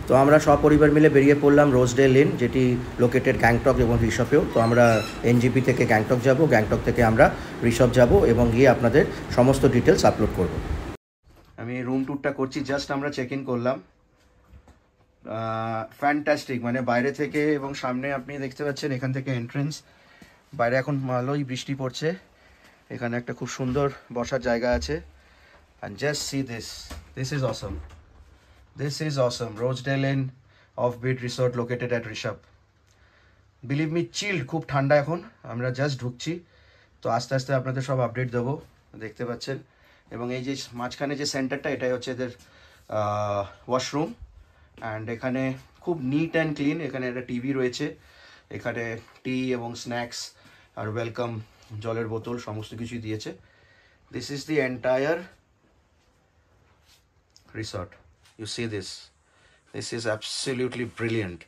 তো আমরা সপরিবার মিলে বেরিয়ে পড়লাম রোজডেল ইন, যেটি লোকেটেড গ্যাংটক এবং ঋষভেও। তো আমরা এনজিপি থেকে গ্যাংটক যাব, গ্যাংটক থেকে আমরা ঋষভ যাব এবং গিয়ে আপনাদের সমস্ত ডিটেলস আপলোড করব। আমি রুম ট্যুরটা করছি, জাস্ট আমরা চেক ইন করলাম। ফ্যান্টাস্টিক, মানে বাইরে থেকে এবং সামনে আপনি দেখতে পাচ্ছেন এখান থেকে এন্ট্রেন্স। বাইরে এখন ভালোই বৃষ্টি পড়ছে, এখানে একটা খুব সুন্দর বসার জায়গা আছে। And just see this, this is Assam, this is Assam. Rosedale in offbeat resort located at Rishabh. Believe me, child, খুব ঠান্ডা এখন। আমরা জাস্ট ঢুকছি, তো আস্তে আস্তে আপনাদের সব আপডেট দেবো, দেখতে পাচ্ছেন। এবং এই যে মাঝখানে যে সেন্টারটা, এটাই হচ্ছে এদের ওয়াশরুম। অ্যান্ড এখানে খুব নিট অ্যান্ড ক্লিন। এখানে একটা টিভি রয়েছে, এখানে টি এবং স্ন্যাক্স আর ওয়েলকাম জলের বোতল সমস্ত কিছুই দিয়েছে। This is the entire resort. You see this, this is absolutely brilliant.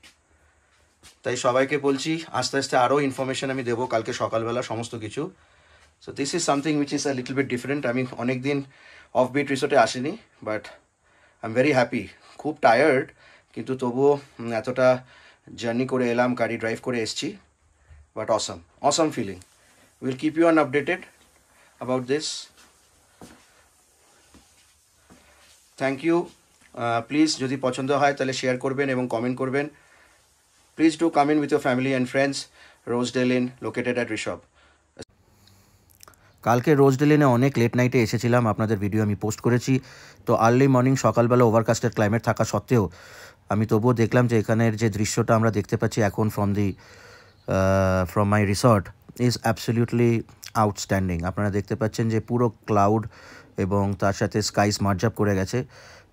তাই সবাইকে বলছি আস্তে আস্তে আরও ইনফরমেশন আমি দেবো কালকে সকালবেলা সমস্ত কিছু। So this is something which is a little bit different. আমি অনেক দিন অফবিট রিসোর্টে আসিনি, but I am very happy. খুব টায়ার্ড, কিন্তু তবুও এতটা জার্নি করে এলাম, গাড়ি ড্রাইভ করে এসছি, but awesome, awesome feeling. Will keep you updated about this. Thank you. Please যদি পছন্দ হয় তাহলে শেয়ার করবেন এবং কমেন্ট করবেন। Please do come in with your family and friends. Rosedale inn located at Rishop. কালকে রোজডেল ইনে অনেক লেট নাইটে এসেছিলাম, আপনাদের ভিডিও আমি পোস্ট করেছি। তো আর্লি মর্নিং সকালবেলা ওভারকাস্টেড ক্লাইমেট থাকা সত্ত্বেও আমি তবুও দেখলাম যে এখানের যে দৃশ্যটা আমরা দেখতে পাচ্ছি এখন from my resort is absolutely outstanding. আপনারা দেখতে পাচ্ছেন যে পুরো ক্লাউড এবং তার সাথে স্কাইস মার্জ আপ করে গেছে।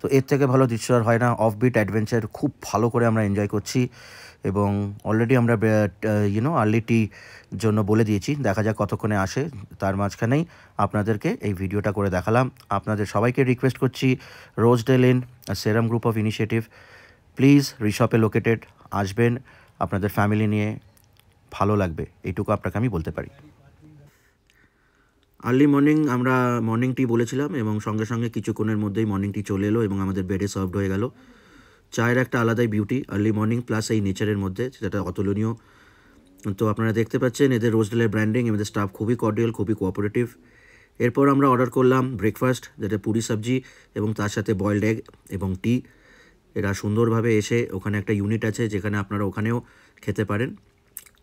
তো এর থেকে ভালো দৃশ্য আর হয় না। অফবিট অ্যাডভেঞ্চার খুব ভালো করে আমরা এনজয় করছি এবং অলরেডি আমরা আর্লি টি জন্য বলে দিয়েছি, দেখা যাক কতক্ষণে আসে। তার মাঝখানেই আপনাদেরকে এই ভিডিওটা করে দেখালাম। আপনাদের সবাইকে রিকোয়েস্ট করছি, Rosedale inn Serum group of initiative, please ঋষভে লোকেটেড আসবেন, আপনাদের ফ্যামিলি নিয়ে ভালো লাগবে, এইটুকু আপনাকে আমি বলতে পারি। আর্লি মর্নিং আমরা মর্নিং টি বলেছিলাম এবং সঙ্গে সঙ্গে কিছুক্ষণের মধ্যেই মর্নিং টি চলে এলো এবং আমাদের বেডে সার্ভড হয়ে গেল। চায়ের একটা আলাদাই বিউটি আর্লি মর্নিং, প্লাস এই নেচারের মধ্যে, যেটা অতুলনীয়। তো আপনারা দেখতে পাচ্ছেন এদের রোজডেলের ব্র্যান্ডিং, এদের স্টাফ খুবই কর্ডিয়াল, খুবই কোঅপারেটিভ। এরপর আমরা অর্ডার করলাম ব্রেকফাস্ট, যেটা পুরি সবজি এবং তার সাথে বয়েলড এগ এবং টি। এরা সুন্দরভাবে এসে, ওখানে একটা ইউনিট আছে যেখানে আপনারা ওখানেও খেতে পারেন।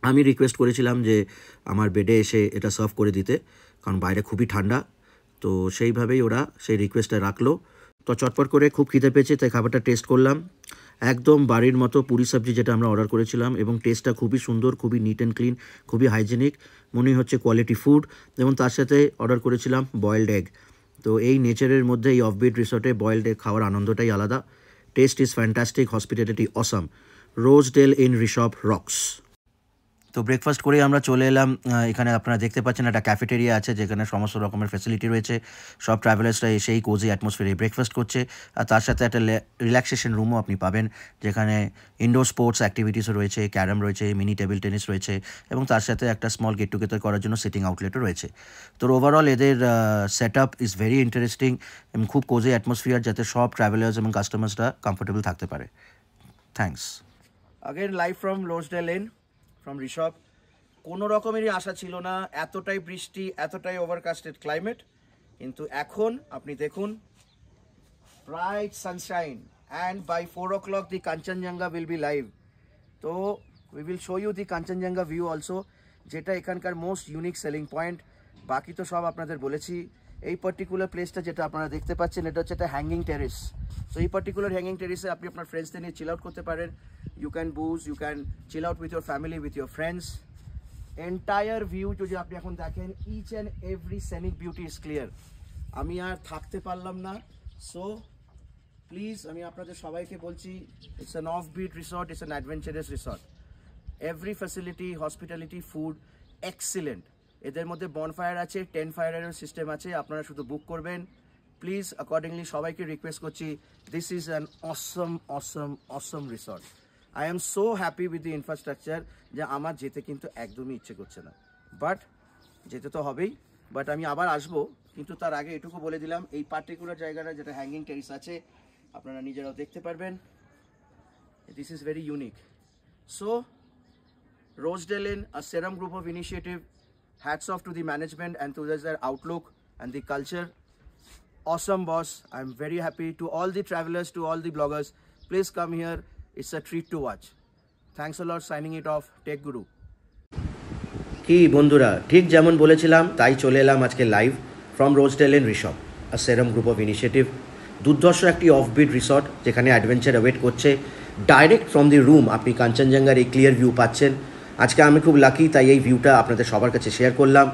আমি রিকোয়েস্ট করেছিলাম যে আমার বেডে এসে এটা সার্ভ করে দিতে, কারণ বাইরে খুবই ঠান্ডা। তো সেইভাবেই ওরা সেই রিকোয়েস্টটা রাখলো। তো চটপট করে খুব খিদে পেয়েছে, তাই খাবারটা টেস্ট করলাম। একদম বাড়ির মতো পুরি সবজি যেটা আমরা অর্ডার করেছিলাম, এবং টেস্টটা খুবই সুন্দর, খুবই নিট অ্যান্ড ক্লিন, খুবই হাইজেনিক, মনে হচ্ছে কোয়ালিটি ফুড। এবং তার সাথে অর্ডার করেছিলাম বয়েলড এগ। তো এই নেচারের মধ্যে এই অফবিট রিসর্টে বয়েলড এগ খাওয়ার আনন্দটাই আলাদা। Test is fantastic, hospitality awesome. Rosedale inn Rishabh rocks. তো ব্রেকফাস্ট করেই আমরা চলে এলাম, এখানে আপনারা দেখতে পাচ্ছেন একটা ক্যাফেটেরিয়া আছে যেখানে সমস্ত রকমের ফ্যাসিলিটি রয়েছে। সব ট্রাভেলার্সরা এসেই কোজি অ্যাটমসফিয়ারে ব্রেকফাস্ট করছে। আর তার সাথে একটা রিল্যাক্সেশন রুমও আপনি পাবেন, যেখানে ইনডোর স্পোর্টস অ্যাক্টিভিটিসও রয়েছে, ক্যারাম রয়েছে, মিনি টেবিল টেনিস রয়েছে, এবং তার সাথে একটা স্মল গেট টুগেদার করার জন্য সিটিং আউটলেটও রয়েছে। তো ওভারঅল এদের set up is very interesting এবং খুব কোজি অ্যাটমসফিয়ার, যাতে সব ট্রাভেলার্স এবং কাস্টমার্সরা কমফোর্টেবল থাকতে পারে। Thanks. Again live from Rosedale in from Rishabh. কোনো রকমেরই আশা ছিল না, এতটাই বৃষ্টি, এতটাই ওভারকাস্টেড ক্লাইমেট, কিন্তু এখন আপনি দেখুন bright sunshine, and by 4 o'clock the Kanchenjunga will be live. তো we will show you the Kanchenjunga view also, যেটা এখানকার মোস্ট ইউনিক সেলিং পয়েন্ট। বাকি তো সব আপনাদের বলেছি। এই পার্টিকুলার প্লেসটা যেটা আপনারা দেখতে পাচ্ছেন, এটা হচ্ছে একটা হ্যাঙ্গিং টেরেস। সো এই পার্টিকুলার হ্যাঙ্গিং টেরেসে আপনি আপনার ফ্রেন্ডসদের নিয়ে চিল আউট করতে পারেন। You can booze, you can chill out with your family, with your friends. Entire view যদি আপনি এখন দেখেন, each and every scenic beauty is clear. আমি আর থাকতে পারলাম না। সো প্লিজ আমি আপনাদের সবাইকে বলছি, it's an offbeat resort, it's an adventurous resort. Every facility, hospitality, food excellent. এদের মধ্যে বনফায়ার আছে, 10 ফায়ারের সিস্টেম আছে, আপনারা শুধু বুক করবেন। প্লিজ অ্যাকর্ডিংলি সবাইকে রিকোয়েস্ট করছি, this is an Assam Assam Assam resort. I am so happy with the infrastructure যে আমার যেতে কিন্তু একদমই ইচ্ছে করছে না, বাট যেতে তো হবেই। বাট আমি আবার আসবো, কিন্তু তার আগে এটুকু বলে দিলাম, এই পার্টিকুলার জায়গাটা যেটা হ্যাঙ্গিং টেরিস আছে, আপনারা নিজেরাও দেখতে পারবেন। This is very unique. So, Rosedale Inn, a Serum Group of Initiative, hats off to the management and to their outlook and the culture. Awesome, boss. I'm very happy. To all the travelers, to all the bloggers, please come here. It's a treat to watch. Thanks a lot. Signing it off. Take Guru. কি বন্ধুরা, ঠিক যেমন বলেছিলাম তাই চলে এলাম আজকে live from Rosedale inn Rishabh, a serum group of initiative. দুর্ধর্ষ একটি অফবিট রিসর্ট যেখানে অ্যাডভেঞ্চার অ্যাওয়েট করছে। ডাইরেক্ট ফ্রম দি রুম আপনি কাঞ্চনজঙ্ঘার এই ক্লিয়ার ভিউ পাচ্ছেন। আজকে আমি খুব লাকি, তাই এই ভিউটা আপনাদের সবার কাছে শেয়ার করলাম।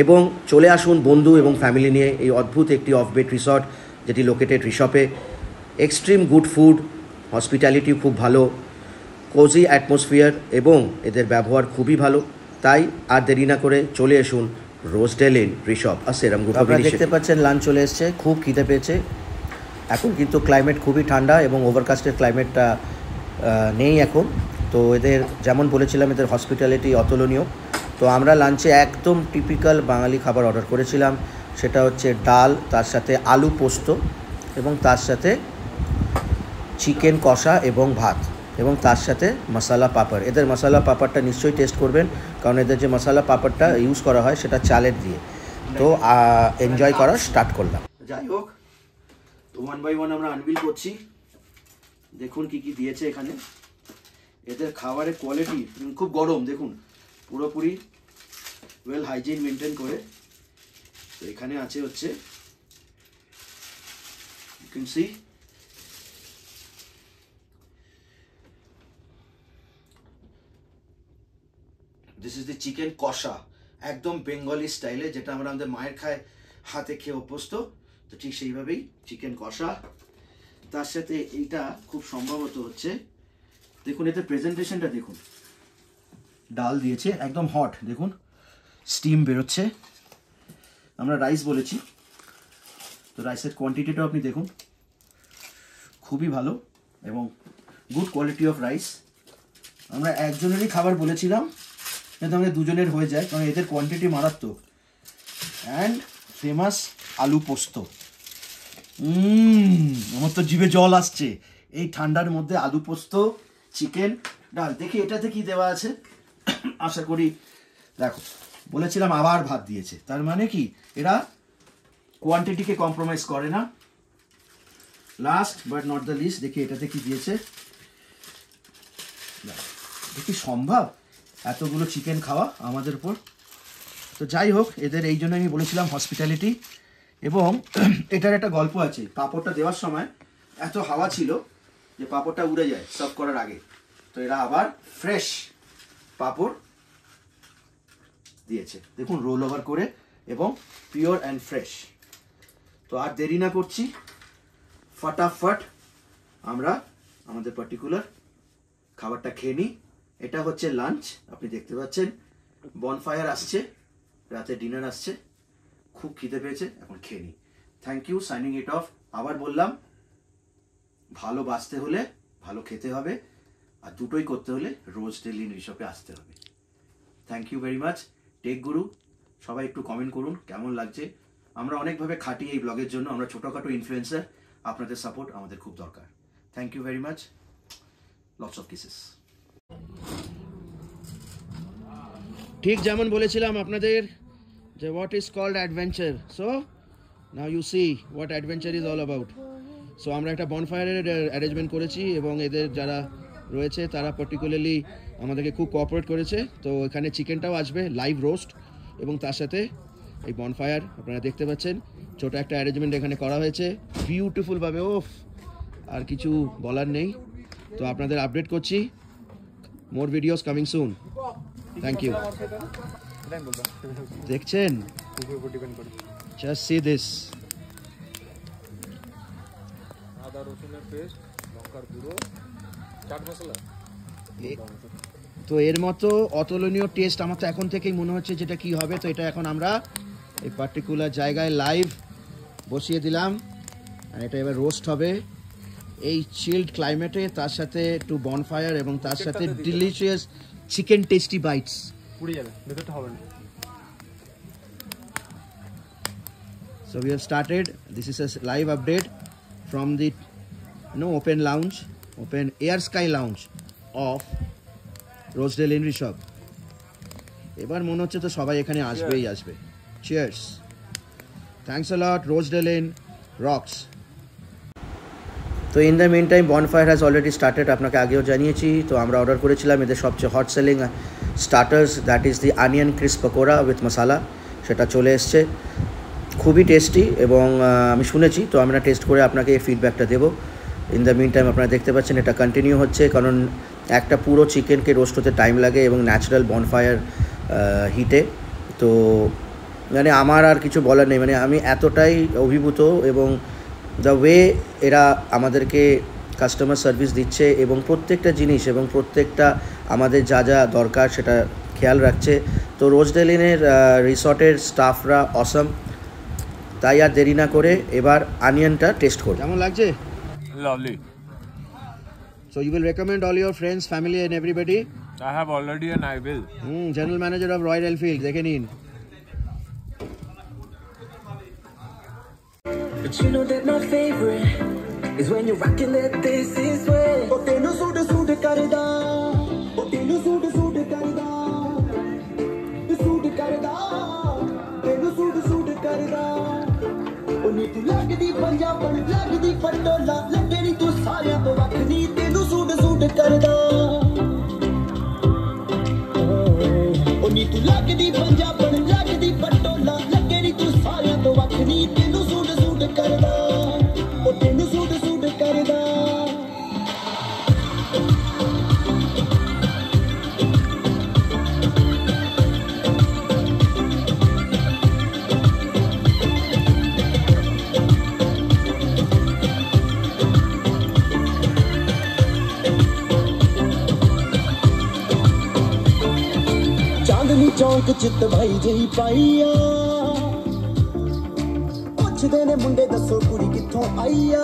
এবং চলে আসুন বন্ধু এবং ফ্যামিলি নিয়ে এই অদ্ভুত একটি অফবিট রিসর্ট যেটি লোকেটেড ঋষভে। এক্সট্রিম গুড ফুড, হসপিটালিটি খুব ভালো, কোজি অ্যাটমসফিয়ার এবং এদের ব্যবহার খুবই ভালো। তাই আর দেরি না করে চলে আসুন রোজডেল ইন ঋষভ, আর সেরাম গ্রুপ। আপনারা দেখতে পাচ্ছেন লাঞ্চ চলে এসছে, খুব খিদে পেয়েছে। এখন কিন্তু ক্লাইমেট খুবই ঠান্ডা এবং ওভারকাস্টের ক্লাইমেটটা নেই এখন। তো এদের যেমন বলেছিলাম এদের হসপিটালিটি অতুলনীয়। তো আমরা লাঞ্চে একদম টিপিক্যাল বাঙালি খাবার অর্ডার করেছিলাম, সেটা হচ্ছে ডাল, তার সাথে আলু পোস্ত এবং তার সাথে চিকেন কষা এবং ভাত এবং তার সাথে মশালা পাপড়। এদের মশালা পাপড়টা নিশ্চয়ই টেস্ট করবেন, কারণ এদের যে মশালা পাপড়টা ইউজ করা হয় সেটা চালের দিয়ে। তো এনজয় করা স্টার্ট করলাম। যাই হোক, ওয়ান বাই ওয়ান আমরা আনবিল করছি। দেখুন কি কি দিয়েছে এখানে। এদের খাবারের কোয়ালিটি খুব গরম, দেখুন পুরোপুরি ওয়েল হাইজিন মেনটেন করে। তো এখানে আছে হচ্ছে you can see this is the chicken কষা, একদম বেঙ্গলি স্টাইলে, যেটা আমরা আমাদের মায়ের খায় হাতে খেয়ে অভ্যস্ত। তো ঠিক সেইভাবেই চিকেন কষা। তার সাথে এইটা খুব সম্ভবত হচ্ছে, দেখুন এতে প্রেজেন্টেশনটা দেখুন, ডাল দিয়েছে একদম হট, দেখুন স্টিম বেরোচ্ছে। আমরা রাইস বলেছি, তো রাইসের কোয়ান্টিটিটাও আপনি দেখুন, খুবই ভালো এবং গুড কোয়ালিটি অফ রাইস। আমরা একজনেরই খাবার বলেছিলাম, কিন্তু আমাদের দুজনের হয়ে যায়, কারণ এদের কোয়ান্টিটি মারাত্মক। অ্যান্ড ফেমাস আলু পোস্ত। আমার তো জিভে জল আসছে এই ঠান্ডার মধ্যে। আলু পোস্ত, চিকেন, ডাল। দেখি এটাতে কি দেওয়া আছে, আশা করি। দেখো বলেছিলাম আবার ভাত দিয়েছে, তার মানে কি এরা কোয়ান্টিটিকে কম্প্রোমাইজ করে না। Last but not the least, দেখি এটাতে কি দিয়েছে। দেখি সম্ভব এতগুলো চিকেন খাওয়া আমাদের উপর। তো যাই হোক, এদের এই জন্য আমি বলেছিলাম হসপিটালিটি। এবং এটার একটা গল্প আছে, পাঁপড়টা দেওয়ার সময় এত হাওয়া ছিল যে পাঁপড়টা উড়ে যায় সার্ভ করার আগে। তো এরা আবার ফ্রেশ পাঁপড় দিয়েছে, দেখুন রোল ওভার করে এবং পিওর অ্যান্ড ফ্রেশ। তো আর দেরি না করছি, ফটাফট আমরা আমাদের পার্টিকুলার খাবারটা খেয়ে নিই। এটা হচ্ছে লাঞ্চ, আপনি দেখতে পাচ্ছেন বনফায়ার আসছে, রাতে ডিনার আসছে। খুব খিদে পেয়েছে, এখন খেয়ে নিই। Thank you, signing it off. আবার বললাম, ভালো বাঁচতে হলে ভালো খেতে হবে, আর দুটোই করতে হলে রোজডেল ইন ঋষভে আসতে হবে। Thank you very much. Tech guru. সবাই একটু কমেন্ট করুন কেমন লাগছে। আমরা অনেকভাবে খাটি এই ব্লগের জন্য, আমরা ছোটোখাটো ইনফ্লুয়েন্সার, আপনাদের সাপোর্ট আমাদের খুব দরকার। Thank you very much, lots of kisses. ঠিক যেমন বলেছিলাম আপনাদের যে what is called adventure, so now you see what adventure is all about. So আমরা একটা বনফায়ারের অ্যারেঞ্জমেন্ট করেছি এবং এদের যারা রয়েছে তারা পার্টিকুলারলি আমাদেরকে খুব কোঅপারেট করেছে। তো এখানে চিকেনটাও আসবে লাইভ রোস্ট এবং তার সাথে এই বনফায়ার আপনারা দেখতে পাচ্ছেন। ছোটো একটা অ্যারেঞ্জমেন্ট এখানে করা হয়েছে বিউটিফুলভাবে। ওফ, আর কিছু বলার নেই। তো আপনাদের আপডেট করছি, more videos coming soon. Thank you. দেখছেন, জাস্ট সি দিস। আদা রসুনের পেস্ট, লঙ্কার গুঁড়ো, চাট মশলা। তো এর মতো অতুলনীয় টেস্ট আমার তো এখন থেকেই মনে হচ্ছে যেটা কি হবে। তো এটা এখন আমরা এই পার্টিকুলার জায়গায় লাইভ বসিয়ে দিলাম, আর এটা এবার রোস্ট হবে এই চিল্ড ক্লাইমেটে, তার সাথে একটু বনফায়ার এবং তার সাথে ডিলিশিয়াস চিকেন টেস্টি বাইটস। পুড়ে যাবে, ভেতরটা হবে না। So we have started. This is a live update from the open lounge. Open air sky lounge of Rosedale inn Rishop. এবার মনে হচ্ছে তো সবাই এখানে আসবেই আসবে। Cheers, thanks a lot Rosedale inn rocks. তো in the meantime bonfire has already started, আপনাকে আগেও জানিয়েছি। তো আমরা অর্ডার করেছিলাম এদের সবচেয়ে hot selling starters, that is the onion crisp pakora with masala. সেটা চলে এসছে, খুবই টেস্টি এবং আমি শুনেছি, তো আমরা টেস্ট করে আপনাকে এই ফিডব্যাকটা দেবো। ইন দ্য মিন টাইম আপনারা দেখতে পাচ্ছেন এটা কন্টিনিউ হচ্ছে, কারণ একটা পুরো চিকেনকে রোস্ট হতে টাইম লাগে এবং ন্যাচারাল বনফায়ার হিটে। তো মানে আমার আর কিছু বলার নেই, মানে আমি এতটাই অভিভূত এবং দ্য ওয়ে এরা আমাদেরকে কাস্টমার সার্ভিস দিচ্ছে এবং প্রত্যেকটা জিনিস এবং প্রত্যেকটা আমাদের যা যা দরকার সেটা খেয়াল রাখছে। তো রোজডেল ইনের রিসর্টের স্টাফরা অসম। তাই আর দেরি না করে এবার অনিয়নটা টেস্ট করব। কেমন লাগছে? Lovely. So you will recommend all your friends, family and everybody? I have already and I will. General Manager of Royal Enfield, দেখে নিন। But you know that my favorite is when you're rocking it this way. Oh, tenu suit karda. Oh, tenu suit karda. Suit karda. Tenu suit karda. Oh, nee tu lagdi Punjaban, lagdi Patola, lagdi tu saaryan to vakhni. Tenu suit karda. Oh, nee tu lagdi Punjaban, lagdi Patola, lagdi tu saaryan to vakhni. Tenu suit karda. Oh, tenu suit karda. Chandni Chowk चित भाई जही पाईया पुछदे ने मुंडे दसो कुड़ी किथों आईया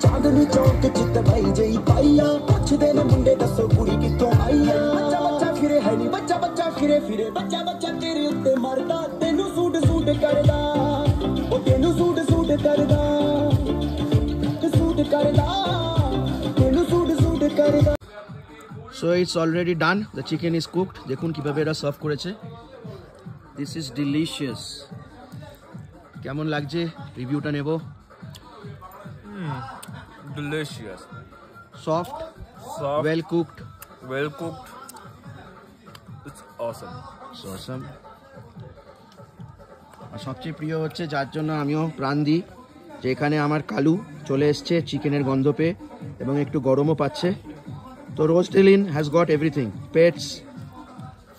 चांदनी चौक चित भाई जही पाईया पुछदे ने मुंडे दसो कुड़ी किथों आईया बच्चा बच्चा फिरे है नी बच्चा बच्चा फिरे फिरे बच्चा बच्चा तेरे उत्ते मरदा तेनू सूट करदा ओ तेनू सूट करदा तेनू सूट करदा। So it's already done. The chicken is cooked. দেখুন কিভাবে এরা সার্ভ করেছে। This is delicious. কেমন লাগছে? রিভিউটা নেব। Delicious. Soft, Soft. well cooked. Well cooked. It's awesome. So awesome. আর সবচেয়ে প্রিয় হচ্ছে, যার জন্য আমিও প্রাণ দিই, যে এখানে আমার কালু চলে এসছে চিকেনের গন্ধ পেয়ে এবং একটু গরমও পাচ্ছে। তো Rosedale in has got everything, pets,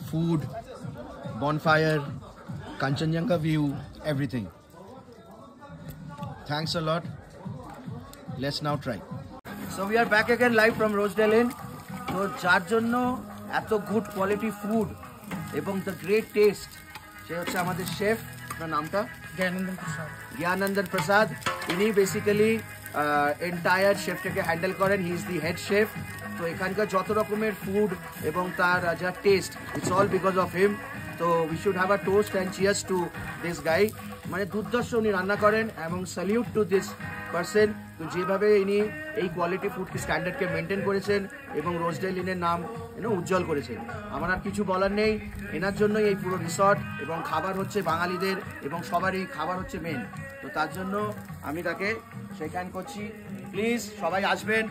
food, bonfire, Kanchenjunga view, everything. Thanks a lot. Let's now try. So we are back again live from Rosedale Inn. তো যার জন্য এত গুড কোয়ালিটি ফুড এবং দ্য গ্রেট টেস্ট, সে হচ্ছে আমাদের chef. আপনার নামটা? জ্ঞানন্দন প্রসাদ। ইনি বেসিক্যালি এন্টায়ার শেফটাকে হ্যান্ডেল করেন। He is the head chef. তো এখানকার যত রকমের ফুড এবং তার যা taste, it's all because of him. তো we should have a toast and cheers to this guy. মানে দুর্দর্শ উনি রান্না করেন এবং স্যালিউট টু দিস পার্সন। তো যেভাবে ইনি এই কোয়ালিটি ফুড স্ট্যান্ডার্ডকে মেনটেন করেছেন এবং রোজডেল ইনের নাম উজ্জ্বল করেছেন, আমার আর কিছু বলার নেই। এনার জন্যই এই পুরো রিসর্ট এবং খাবার হচ্ছে বাঙালিদের এবং সবারই খাবার হচ্ছে মেন। তো তার জন্য আমি তাকে শেখান করছি, প্লিজ সবাই আসবেন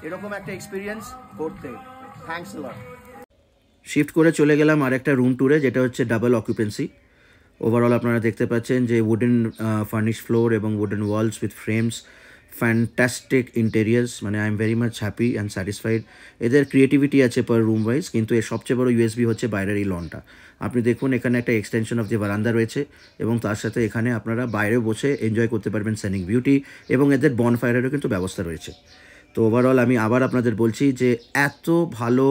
এরকম একটা এক্সপিরিয়েন্স করতে। Thanks a lot. শিফট করে চলে গেলাম আর একটা রুম ট্যুরে, যেটা হচ্ছে ডাবল অকুপেন্সি। ওভারঅল আপনারা দেখতে পাচ্ছেন যে উডেন ফার্নিশ ফ্লোর এবং wooden walls with frames, fantastic interiors. মানে I am very much happy and satisfied. এদের ক্রিয়েটিভিটি আছে পার রুম ওয়াইজ, কিন্তু এর সবচেয়ে বড় ইউএসবি হচ্ছে বাইরের এই লনটা। আপনি দেখুন এখানে একটা এক্সটেনশন অফ দি বারান্দা রয়েছে এবং তার সাথে এখানে আপনারা বাইরে বসে এনজয় করতে পারবেন স্যানিক বিউটি, এবং এদের বনফায়ারেরও কিন্তু ব্যবস্থা রয়েছে। তো ওভারঅল আমি আবার আপনাদের বলছি যে এত ভালো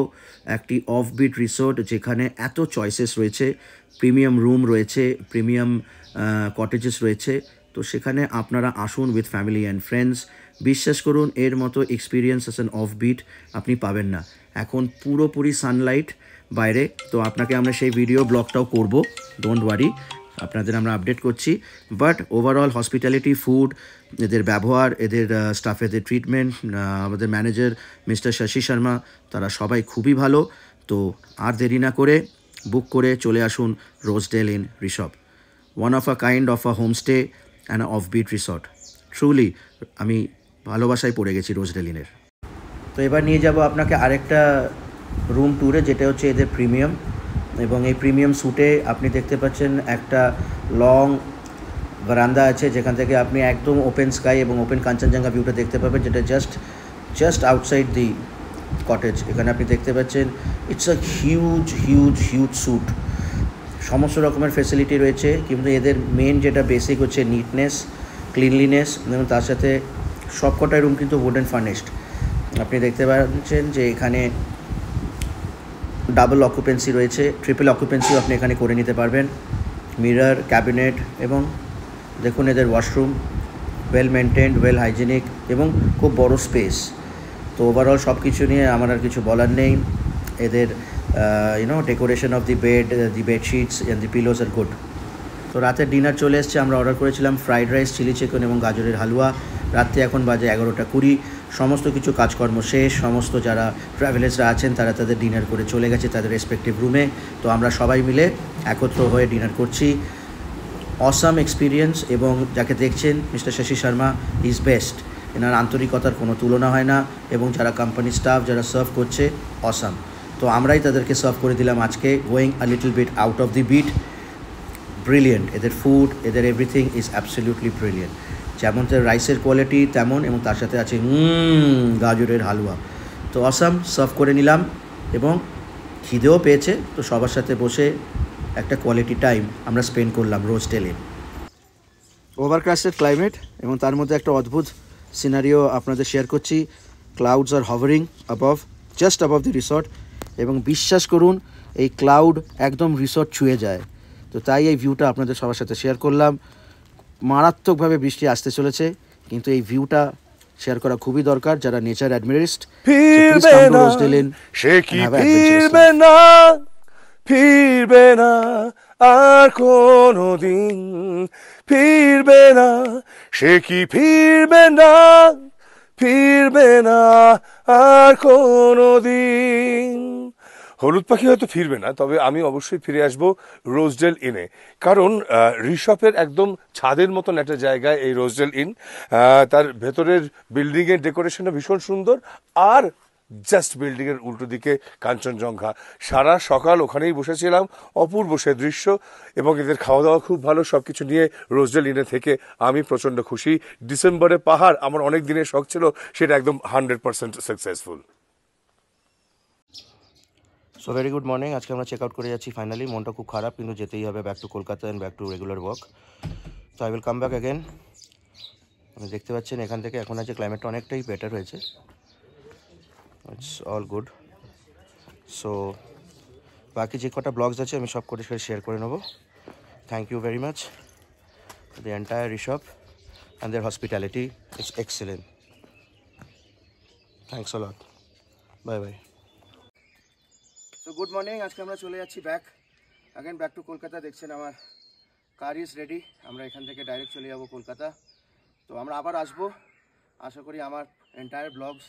একটি অফবিট রিসোর্ট, যেখানে এত চয়েসেস রয়েছে, প্রিমিয়াম রুম রয়েছে, প্রিমিয়াম কটেজেস রয়েছে। তো সেখানে আপনারা আসুন উইথ ফ্যামিলি অ্যান্ড ফ্রেন্ডস। বিশ্বাস করুন এর মতো এক্সপিরিয়েন্স অ্যাজ অ্যান অফবিট আপনি পাবেন না। এখন পুরোপুরি সানলাইট বাইরে, তো আপনাকে আমরা সেই ভিডিও ব্লগটাও করব, ডোন্ট ওয়ারি, আপনাদের আমরা আপডেট করছি। বাট ওভারঅল হসপিটালিটি, ফুড এদের ব্যবহার, এদের স্টাফেদের ট্রিটমেন্ট, আমাদের ম্যানেজার মিস্টার শশী শর্মা, তারা সবাই খুবই ভালো। তো আর দেরি না করে বুক করে চলে আসুন Rosedale inn Rishop, one of a kind of a homestay and offbeat resort. Truly আমি ভালোবাসায় পড়ে গেছি রোজডেল ইনের। তো এবার নিয়ে যাব আপনাকে আরেকটা রুম ট্যুরে, যেটা হচ্ছে এদের প্রিমিয়াম। এবং এই প্রিমিয়াম স্যুটে আপনি দেখতে পাচ্ছেন একটা লং বারান্দা আছে, যেখান থেকে আপনি একদম ওপেন স্কাই এবং ওপেন কাঞ্চনজঙ্ঘা ভিউটা দেখতে পাবেন, যেটা জাস্ট আউটসাইড দি কটেজ। এখানে আপনি দেখতে পাচ্ছেন ইটস আ হিউজ স্যুট, সমস্ত রকমের ফেসিলিটি রয়েছে। কিন্তু এদের মেন যেটা বেসিক হচ্ছে নিটনেস, ক্লিনলিনেস, এবং তার সাথে সবকটাই রুম কিন্তু উডেন ফার্নিশড। আপনি দেখতে পাচ্ছেন যে এখানে ডাবল অকুপেন্সি রয়েছে, ট্রিপল অকুপেন্সিও আপনি এখানে করে নিতে পারবেন। মিরর, ক্যাবিনেট, এবং দেখুন এদের washroom well maintained, well hygienic এবং খুব বড় স্পেস। তো ওভারঅল সব কিছু নিয়ে আমার আর কিছু বলার নেই। এদের decoration of the bedsheets and the pillows are good. তো রাতের ডিনার চলে এসছে। আমরা অর্ডার করেছিলাম ফ্রাইড রাইস, চিলি চিকেন এবং গাজরের হালুয়া। রাত্রে এখন বাজে 11:20। সমস্ত কিছু কাজকর্ম শেষ। সমস্ত যারা ট্রাভেলার্সরা আছেন তারা তাদের ডিনার করে চলে গেছে তাদের রেসপেক্টিভ রুমে। তো আমরা সবাই মিলে একত্র হয়ে ডিনার করছি। অসাম এক্সপিরিয়েন্স, এবং যাকে দেখছেন mister Shashi Sharma is best. এনার আন্তরিকতার কোনো তুলনা হয় না, এবং যারা কোম্পানি স্টাফ যারা সার্ভ করছে অসাম। তো আমরাই তাদেরকে সার্ভ করে দিলাম আজকে, going a little bit out of the beat. Brilliant এদের ফুড, এদের এভরিথিং ইজ অ্যাবসলিউটলি ব্রিলিয়েন্ট। যেমন তার রাইসের কোয়ালিটি তেমন, এবং তার সাথে আছে গাজরের হালুয়া। তো অসাম সার্ভ করে নিলাম, এবং খিদেও পেয়েছে। তো সবার সাথে বসে একটা কোয়ালিটি টাইম আমরা স্পেন্ড করলাম রোজডেলে। ওভারকাস্টেড ক্লাইমেট, এবং তার মধ্যে একটা অদ্ভুত সিনারিও আপনাদের শেয়ার করছি। Clouds are hovering just above the resort, এবং বিশ্বাস করুন এই ক্লাউড একদম রিসর্ট ছুঁয়ে যায়। তো তাই এই ভিউটা আপনাদের সবার সাথে শেয়ার করলাম। মারাত্মকভাবে বৃষ্টি আসতে চলেছে, কিন্তু এই ভিউটা শেয়ার করা খুবই দরকার যারা নেচার অ্যাডমিরিস্ট। সে কি ফিরবে না আর কোনো দিন, ফিরবে না, সে কি ফিরবে না আর কোনো দিন। হলুদ পাখি হয়তো ফিরবে না, তবে আমি অবশ্যই ফিরে আসব রোজডেল ইনে, কারণ ঋষভের একদম ছাদের মতন একটা জায়গায় এই রোজডেল ইন। তার ভেতরের বিল্ডিং এর ডেকোরেশনটা ভীষণ সুন্দর, আর জাস্ট বিল্ডিং এর উল্টো দিকে কাঞ্চনজঙ্ঘা। সারা সকাল ওখানেই বসেছিলাম, অপূর্ব সে দৃশ্য, এবং এদের খাওয়া দাওয়া খুব ভালো। সবকিছু নিয়ে রোজডেল ইনে থেকে আমি প্রচন্ড খুশি। ডিসেম্বরে পাহাড় আমার অনেক দিনের শখ ছিল, সেটা একদম 100% successful. So very good morning. আজকে আমরা চেক আউট করে যাচ্ছি ফাইনালি। মনটা খুব খারাপ, কিন্তু যেতেই হবে back to Kolkata and back to regular work. তো I will come back again. আপনি দেখতে পাচ্ছেন এখান থেকে এখন আছে ক্লাইমেটটা অনেকটাই বেটার হয়েছে। It's all good. সো বাকি যে কটা ব্লগস আছে আমি সব করে শেয়ার করে নেবো। Thank you very much the entire Rishop and their hospitality. It's excellent. Thanks a lot. Bye bye. তো গুড মর্নিং। আজকে আমরা চলে যাচ্ছি ব্যাক টু কলকাতা। দেখছেন আমার কার ইজ রেডি। আমরা এখান থেকে ডাইরেক্ট চলে যাব কলকাতা। তো আমরা আবার আসবো, আশা করি আমার এন্টায়ার ব্লগস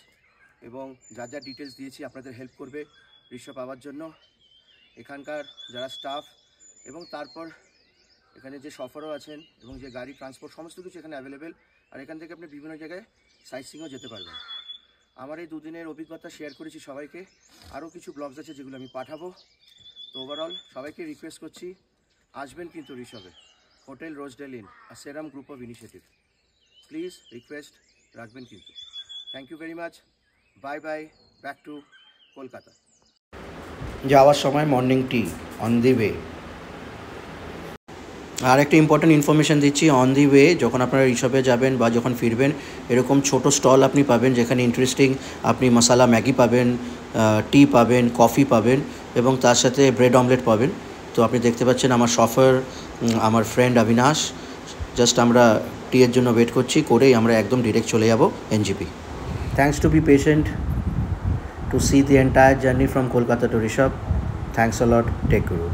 এবং যা ডিটেলস দিয়েছি আপনাদের হেল্প করবে ঋষভ পাওয়ার জন্য। এখানকার যারা স্টাফ এবং তারপর এখানে যে সফরও আছেন এবং যে গাড়ি ট্রান্সপোর্ট সমস্ত কিছু এখানে অ্যাভেলেবেল। আর এখান থেকে আপনি বিভিন্ন জায়গায় সাইট সিইংও যেতে পারবেন। আমার এই দুদিনের অভিজ্ঞতা শেয়ার করেছি সবাইকে। আরও কিছু ব্লগস আছে যেগুলো আমি পাঠাবো। তো ওভারঅল সবাইকে রিকোয়েস্ট করছি, আসবেন কিন্তু ঋষভে, হোটেল রোজডেল ইন, আর সেরাম group of initiative. Please request রাখবেন কিন্তু। Thank you very much. Bye bye. Back to Kolkata. যাওয়ার সময় morning tea on the way. আর একটা ইম্পর্ট্যান্ট ইনফরমেশান দিচ্ছি, অন দি ওয়ে যখন আপনারা ঋষভে যাবেন বা যখন ফিরবেন, এরকম ছোট স্টল আপনি পাবেন যেখানে ইন্টারেস্টিং আপনি মশালা ম্যাগি পাবেন, টি পাবেন, কফি পাবেন, এবং তার সাথে ব্রেড অমলেট পাবেন। তো আপনি দেখতে পাচ্ছেন আমার শফার, আমার ফ্রেন্ড অবিনাশ, জাস্ট আমরা টিয়ের জন্য ওয়েট করছি, করেই আমরা একদম ডিরেক্ট চলে যাব NJP. Thanks to be patient to see the entire journey from Kolkata to Rishop. Thanks a lot. Tech Guru.